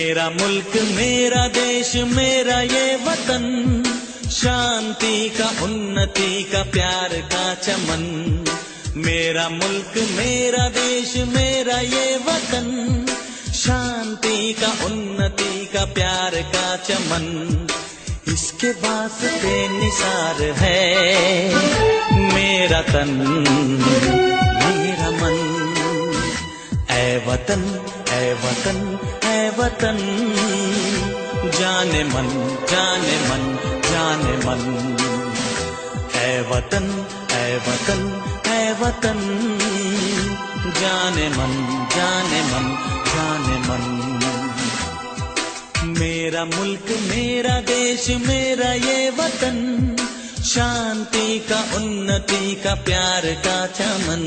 मेरा मुल्क मेरा देश मेरा ये वतन, शांति का उन्नति का प्यार का चमन। मेरा मुल्क मेरा देश मेरा ये वतन, शांति का उन्नति का प्यार का चमन। इसके वास्ते निसार है मेरा तन मेरा मन। ऐ वतन ऐ वतन ऐ वतन, जाने मन जाने मन जाने मन। ऐ वतन ऐ वतन ऐ वतन, जाने मन जाने मन जाने मन। मेरा मुल्क मेरा देश मेरा ये वतन, शांति का उन्नति का प्यार का चमन।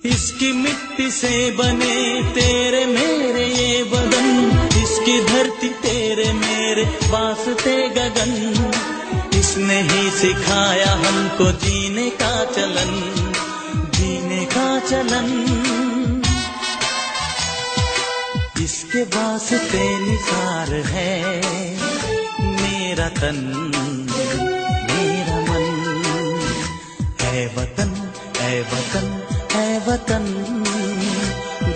इसकी मिट्टी से बने तेरे मेरे ये बदन, इसकी धरती तेरे मेरे वास्ते गगन। इसने ही सिखाया हमको जीने का चलन, जीने का चलन। इसके वास्ते निसार है मेरा तन मेरा मन। है वतन है वतन है वतन,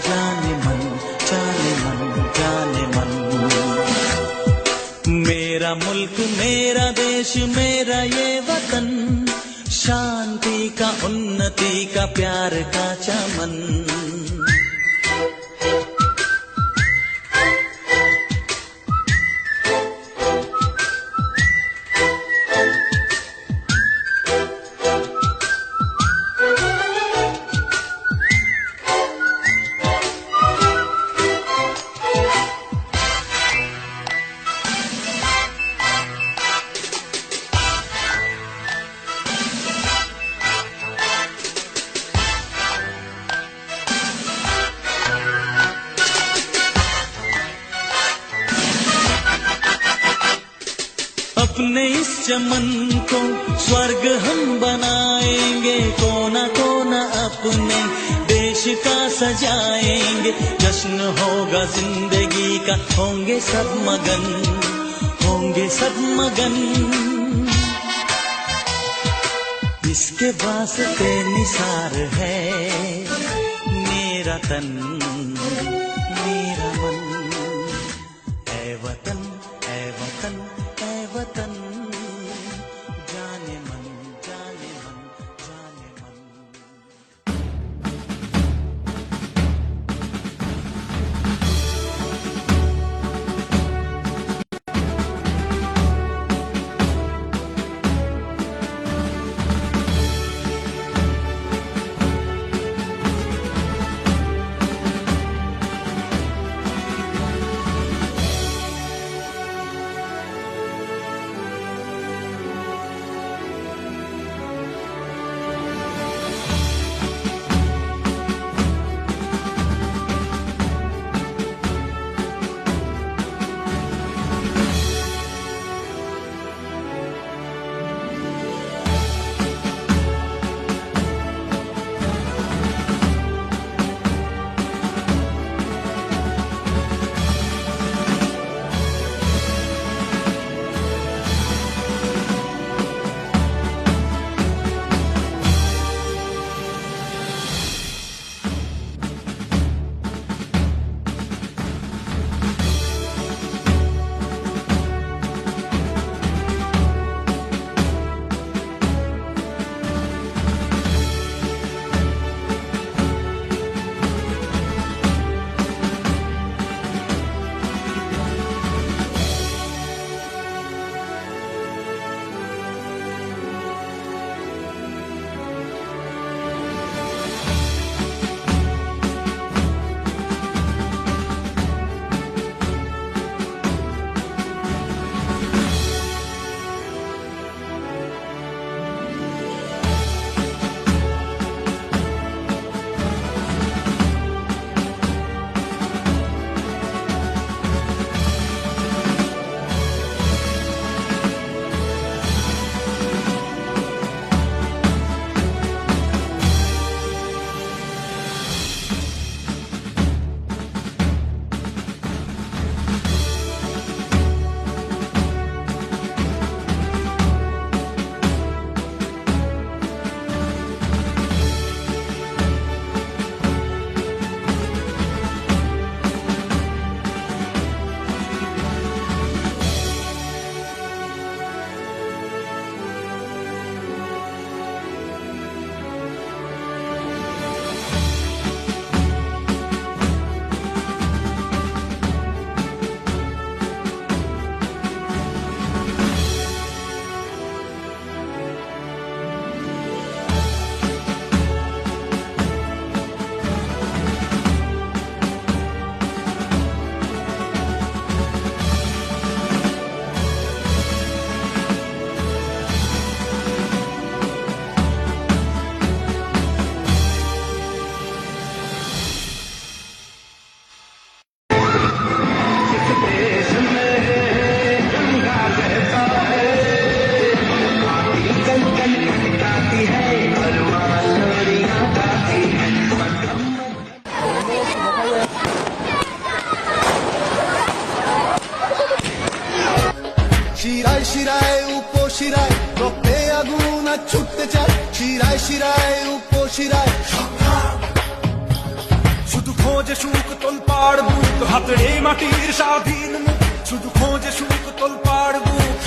जाने मन जाने मन जाने मन। मेरा मुल्क मेरा देश मेरा ये वतन, शांति का उन्नति का प्यार का चमन। अपने इस चमन को स्वर्ग हम बनाएंगे, कोना कोना अपने देश का सजाएंगे। जश्न होगा जिंदगी का, होंगे सब मगन होंगे सब मगन। इसके वास्ते निसार है मेरा तन मेरा मन। ऐ वतन ऐ वतन ऐ वतन, जाने मन जाने मन जाने मन। শিরায়, রক্তে আগুন আর ছুটতে চায়, শিরায় শিরায় উপশিরায় শুধু খোঁজে সুখ তোলপাড় বুক, হাতড়ে মাটির স্বাধীন মুখ, শুধু খোঁজে সুখ তোলপাড় বুক।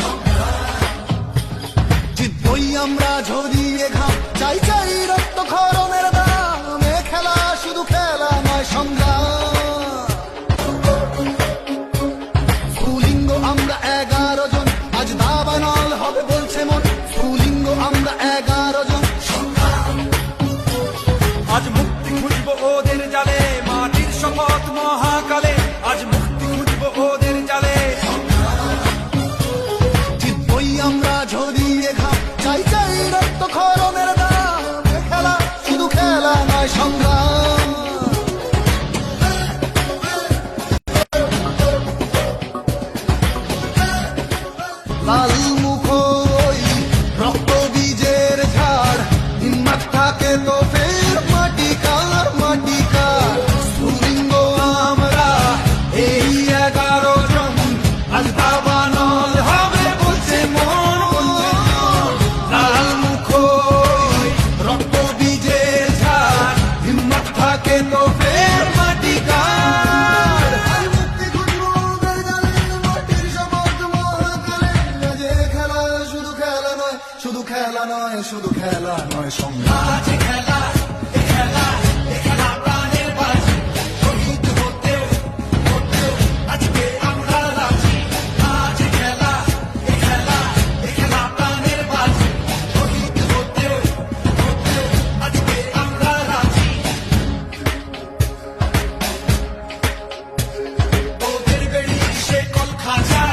জিতবই আমরা ঝরিয়ে ঘাম, চাই চাই রক্ত খরণের দাম, এ খেলা শুধু খেলা নয় সংগ্রাম। স্ফুলিঙ্গ আমরা 11 জন, আজ দাবানল হবে বলছে মন, স্ফুলিঙ্গ আমরা 11 জন। আজ মুক্তি খুঁজবো ওদের জালে, মাটির শপথ মহাকালে, আজ মুক্তি খুঁজবো ওদের জালে। জিতবই আমরা ঝরিয়ে ঘাম, চাই চাই রক্ত খরণের দাম, এ খেলা শুধু খেলা নয় সংগ্রাম। লাল মুখোই রক্ত বীজের ঝাড়, হিম্মত থাকে তো ফের মাটি কার মাটি কার। স্ফুলিঙ্গ আমরা এই 11 জন, আজ দাবানল হবে বলছে মন, বলছে মন। লাল মুখোই রক্ত বীজের ঝাড়, হিম্মত থাকে তো ফের মাটি কার। মুক্তি খুঁজবো ওদের জালে, মাটির শপথ মহাকালে, আজ এ খেলা শুধু খেলা নয়, শুধু খেলা নয়, শুধু খেলা নয় সংগ্রাম। আজ খেলা, এ খেলা, এ খেলা প্রাণের বাজি, শহীদ হতেও হতেও আজকে আমরা রাজি। আজ খেলা, এ খেলা, এ খেলা প্রাণের বাজি, শহীদ হতেও হতেও আজকে আমরা রাজি। ওদের বেড়ি সে কল খাঁচা,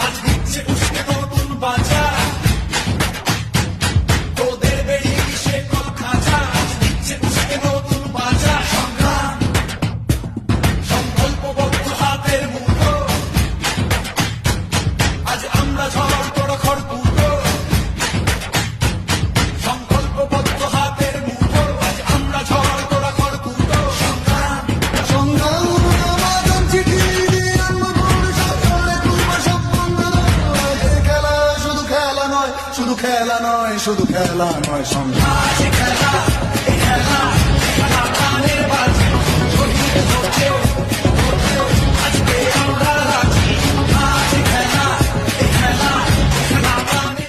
আজ দিচ্ছে উস্কে নতুন বাঁচা। ওদের বেড়ি সে কল খাঁচা, আজ দিচ্ছে উস্কে নতুন বাঁচা। সংগ্রাম, সংকল্পবদ্ধ হাতের মুঠো, আজ আমরা ঝড় তোড় খড়কুটো। সংকল্পবদ্ধ হাতের মুঠো, আজ আমরা ঝড় তোড় খড়কুটো। সংগ্রাম, সংগ্রাম আমাদের চিঠি দিয়ে আনবপুর সকালে তুলবো সব বন্ধুরা। এ খেলা শুধু খেলা নয়, শুধু খেলা নয়, শুধু খেলা নয় সংগ্রাম। আজ খেলা, এ খেলা, এ খেলা প্রাণের বাজি, শহীদ হতেও হতেও আজকে আমরা রাজি। আজ খেলা, এ খেলা, এ খেলা প্রাণের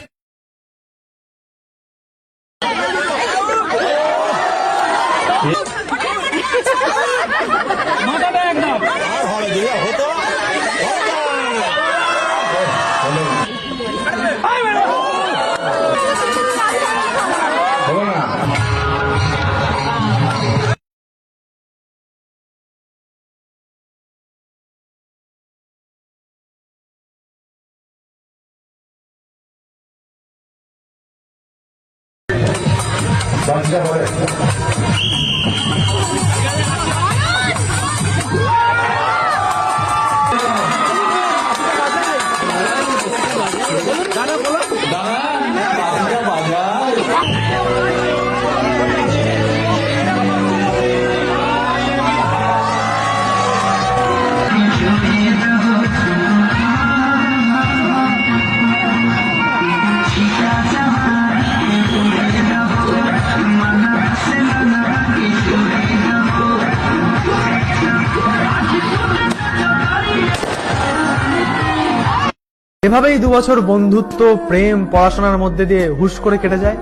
এভাবেই 2 বছর বন্ধুত্ব, প্রেম, পড়াশোনার মধ্যে দিয়ে হুশ করে কেটে যায়।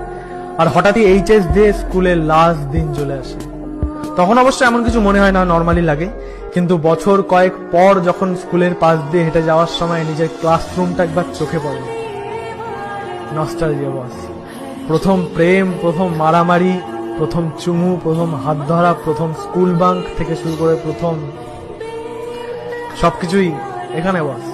আর হঠাৎই এইচএস দিয়ে স্কুলের লাস্ট দিন চলে আসে। তখন অবশ্য এমন কিছু মনে হয় না, নর্মালি লাগে। কিন্তু বছর কয়েক পর যখন স্কুলের পাশ দিয়ে হেঁটে যাওয়ার সময় নিজের ক্লাসরুমটা একবার চোখে পড়ে, নস্টালজিয়া বস। প্রথম প্রেম, প্রথম মারামারি, প্রথম চুমু, প্রথম হাত ধরা, প্রথম স্কুল বাঙ্ক থেকে শুরু করে প্রথম সবকিছুই এখানে বস।